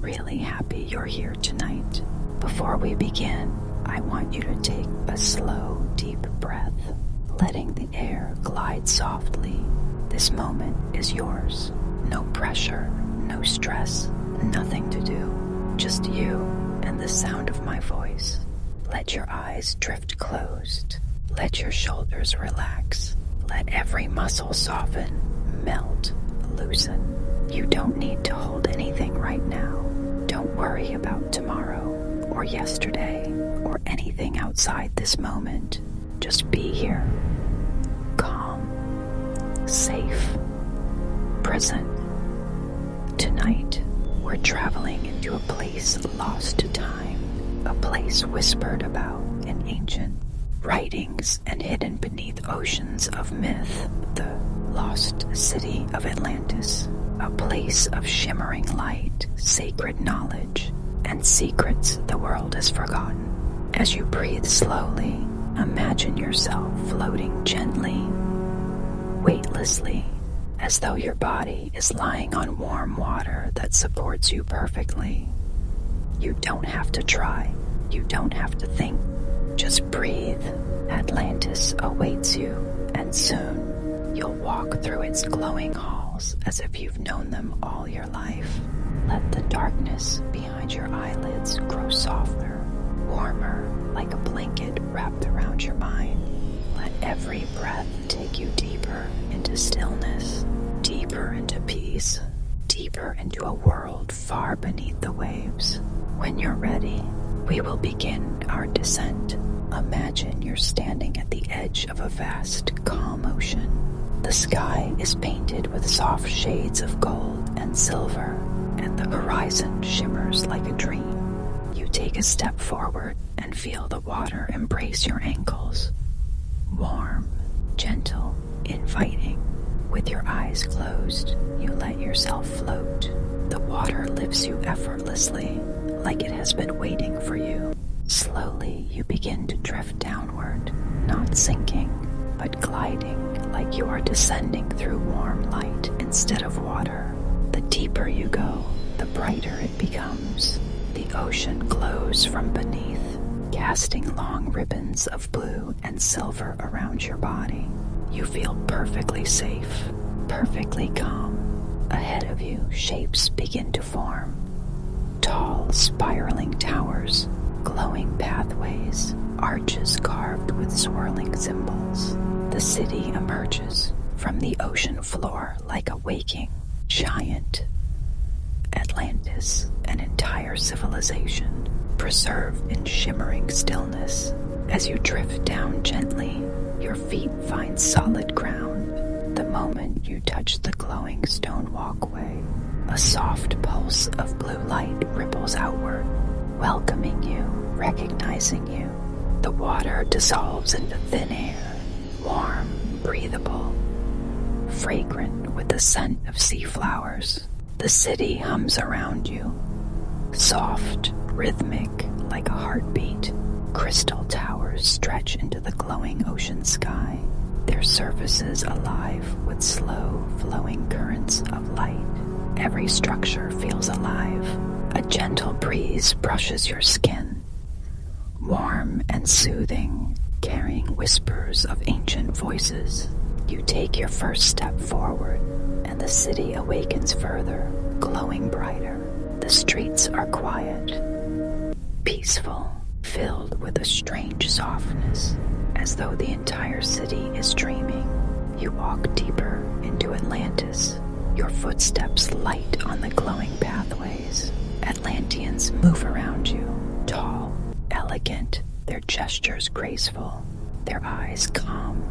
really happy you're here tonight. Before we begin, I want you to take a slow, deep breath, letting the air glide softly. This moment is yours. No pressure, no stress, nothing to do. Just you and the sound of my voice. Let your eyes drift closed. Let your shoulders relax. Let every muscle soften, melt, loosen. You don't need to hold anything right now. Don't worry about tomorrow or yesterday or anything outside this moment. Just be here, calm, safe, present. Tonight, we're traveling into a place lost to time, a place whispered about in ancient writings and hidden beneath oceans of myth, the Lost City of Atlantis, a place of shimmering light, sacred knowledge, and secrets the world has forgotten. As you breathe slowly, imagine yourself floating gently, weightlessly, as though your body is lying on warm water that supports you perfectly. You don't have to try. You don't have to think. Just breathe. Atlantis awaits you, and soon you'll walk through its glowing halls as if you've known them all your life. Let the darkness behind your eyelids grow softer, warmer, like a blanket wrapped around your mind. Let every breath take you deeper into stillness, deeper into peace, deeper into a world far beneath the waves. When you're ready, we will begin our descent. Imagine you're standing at the edge of a vast, calm ocean. The sky is painted with soft shades of gold and silver, and the horizon shimmers like a dream. You take a step forward and feel the water embrace your ankles. Warm, gentle, inviting. With your eyes closed, you let yourself float. The water lifts you effortlessly, like it has been waiting for you. Slowly, you begin to drift downward, not sinking, but gliding like you are descending through warm light instead of water. The deeper you go, the brighter it becomes. The ocean glows from beneath, casting long ribbons of blue and silver around your body. You feel perfectly safe, perfectly calm. Ahead of you, shapes begin to form. Tall, spiraling towers, glowing pathways, arches carved with swirling symbols. The city emerges from the ocean floor like a waking giant. Atlantis, an entire civilization, preserved in shimmering stillness. As you drift down gently, your feet find solid ground. The moment you touch the glowing stone walkway, a soft pulse of blue light ripples outward, welcoming you, recognizing you. The water dissolves into thin air, warm, breathable, fragrant with the scent of sea flowers. The city hums around you, soft, rhythmic, like a heartbeat. Crystal towers stretch into the glowing ocean sky, their surfaces alive with slow, flowing currents of light. Every structure feels alive. A gentle breeze brushes your skin, warm and soothing, carrying whispers of ancient voices. You take your first step forward, and the city awakens further, glowing brighter. The streets are quiet, peaceful, filled with a strange softness, as though the entire city is dreaming. You walk deeper into Atlantis, your footsteps light on the glowing pathways. Atlanteans move around you, tall, elegant, their gestures graceful, their eyes calm,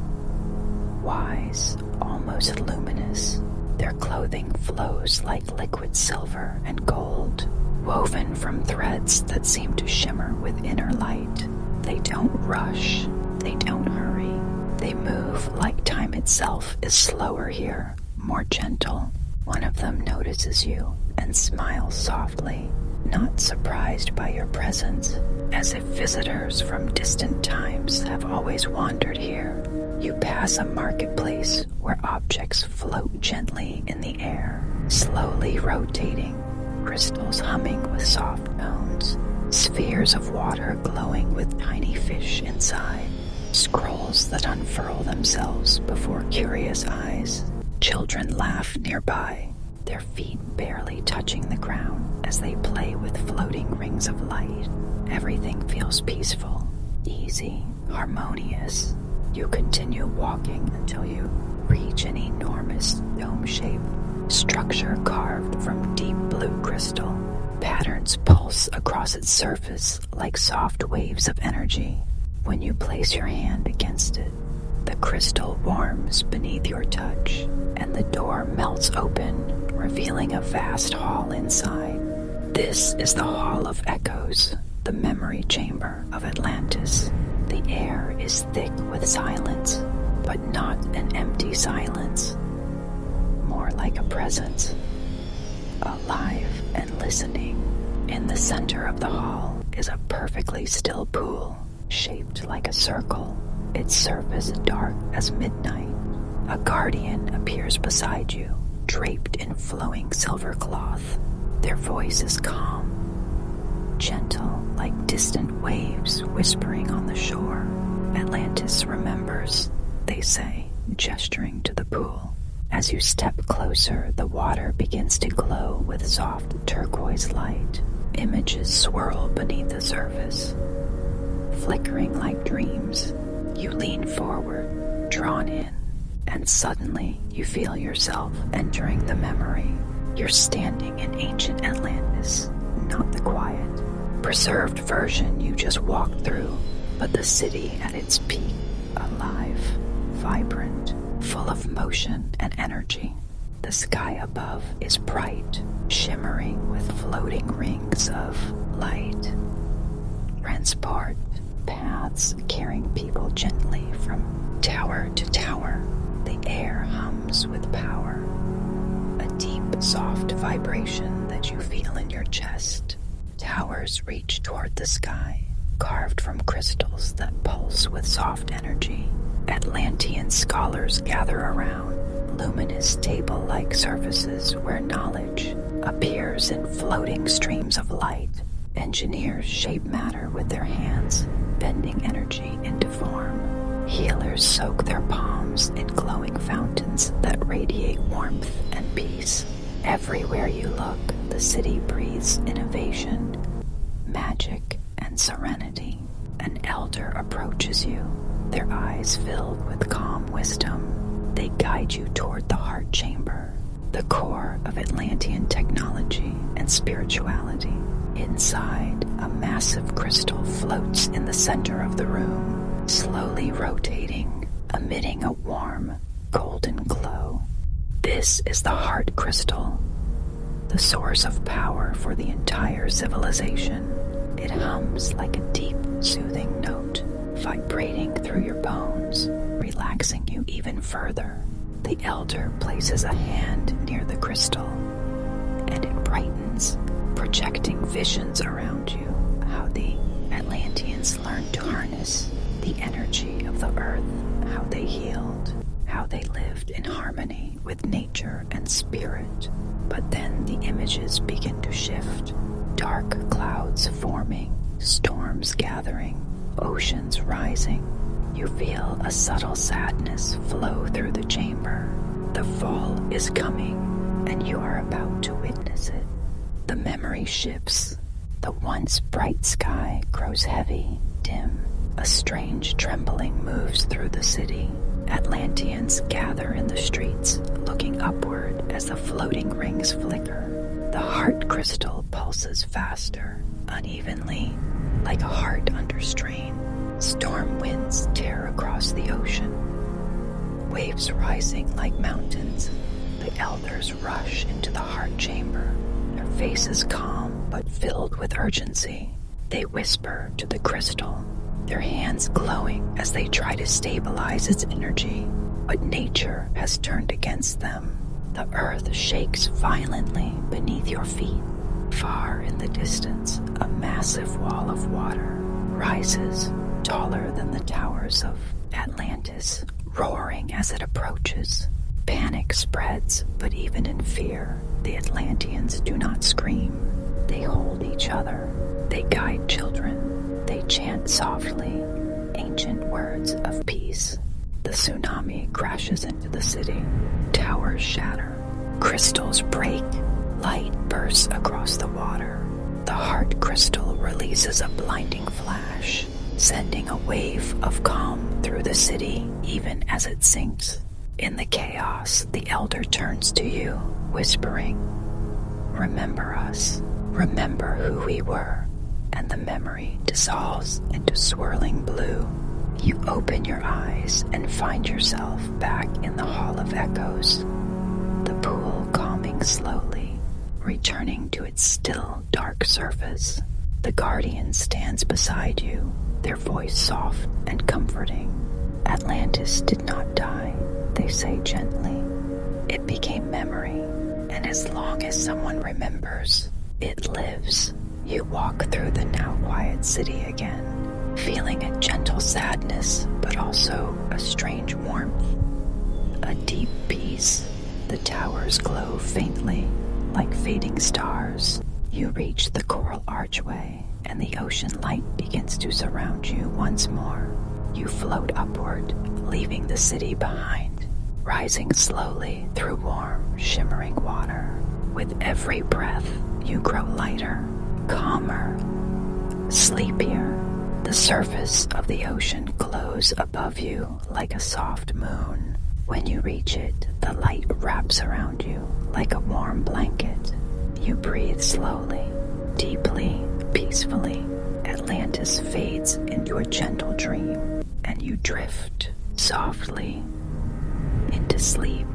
wise, almost luminous. Their clothing flows like liquid silver and gold, woven from threads that seem to shimmer with inner light. They don't rush, they don't hurry. They move like time itself is slower here, more gentle. One of them notices you and smiles softly, not surprised by your presence, as if visitors from distant times have always wandered here. You pass a marketplace where objects float gently in the air, slowly rotating. crystals humming with soft tones, spheres of water glowing with tiny fish inside, scrolls that unfurl themselves before curious eyes. Children laugh nearby, their feet barely touching the ground as they play with floating rings of light. Everything feels peaceful, easy, harmonious. You continue walking until you reach an enormous dome-shaped structure carved from deep blue crystal. Patterns pulse across its surface like soft waves of energy. When you place your hand against it, the crystal warms beneath your touch, and the door melts open, revealing a vast hall inside. This is the Hall of Echoes, the memory chamber of Atlantis. The air is thick with silence, but not an empty silence. More like a presence, alive and listening. In the center of the hall is a perfectly still pool, shaped like a circle, its surface dark as midnight. A guardian appears beside you, draped in flowing silver cloth. Their voice is calm, gentle like distant waves whispering on the shore. Atlantis remembers, they say, gesturing to the pool. As you step closer, the water begins to glow with soft turquoise light. Images swirl beneath the surface, flickering like dreams. You lean forward, drawn in, and suddenly you feel yourself entering the memory. You're standing in ancient Atlantis, not the quiet, preserved version you just walked through, but the city at its peak, alive, vibrant, full of motion and energy. The sky above is bright, shimmering with floating rings of light. Transport paths carrying people gently from tower to tower. The air hums with power, a deep, soft vibration that you feel in your chest. Towers reach toward the sky, carved from crystals that pulse with soft energy. Atlantean scholars gather around, luminous table-like surfaces where knowledge appears in floating streams of light. Engineers shape matter with their hands, bending energy into form. Healers soak their palms in glowing fountains that radiate warmth and peace. Everywhere you look, the city breathes innovation, magic, and serenity. An elder approaches you, their eyes filled with calm wisdom. They guide you toward the heart chamber, the core of Atlantean technology and spirituality. Inside, a massive crystal floats in the center of the room, slowly rotating, emitting a warm, golden glow. This is the heart crystal, the source of power for the entire civilization. It hums like a deep, soothing note, vibrating through your bones, relaxing you even further. The elder places a hand near the crystal, and it brightens, projecting visions around you, how the Atlanteans learned to harness the energy of the earth, how they healed, how they lived in harmony with nature and spirit. But then the images begin to shift, dark clouds forming, storms gathering, oceans rising. You feel a subtle sadness flow through the chamber. The fall is coming, and you are about to witness it. The memory shifts. The once bright sky grows heavy, dim. A strange trembling moves through the city. Atlanteans gather in the streets, looking upward as the floating rings flicker. The heart crystal pulses faster, unevenly, like a heart under strain. Storm winds tear across the ocean, waves rising like mountains. The elders rush into the heart chamber, their faces calm but filled with urgency. They whisper to the crystal, their hands glowing as they try to stabilize its energy. But nature has turned against them. The earth shakes violently beneath your feet. Far in the distance, a massive wall of water rises, taller than the towers of Atlantis, roaring as it approaches. Panic spreads, but even in fear, The Atlanteans do not scream. They hold each other. They guide children. They chant softly ancient words of peace. The tsunami crashes into the city. Towers shatter. Crystals break. Light bursts across the water. The heart crystal releases a blinding flash, sending a wave of calm through the city even as it sinks. In the chaos, the elder turns to you, whispering, "Remember us. Remember who we were." And the memory dissolves into swirling blue. You open your eyes and find yourself back in the Hall of Echoes, the pool calming slowly, returning to its still, dark surface. The guardian stands beside you, their voice soft and comforting. "Atlantis did not die," they say gently. "It became memory, and as long as someone remembers, it lives." You walk through the now quiet city again, feeling a gentle sadness, but also a strange warmth, a deep peace. The towers glow faintly, like fading stars. You reach the coral archway, and the ocean light begins to surround you once more. You float upward, leaving the city behind, rising slowly through warm, shimmering water. With every breath, you grow lighter, calmer, sleepier. The surface of the ocean glows above you like a soft moon. When you reach it, the light wraps around you like a warm blanket. You breathe slowly, deeply, peacefully. Atlantis fades into a gentle dream, and you drift softly into sleep.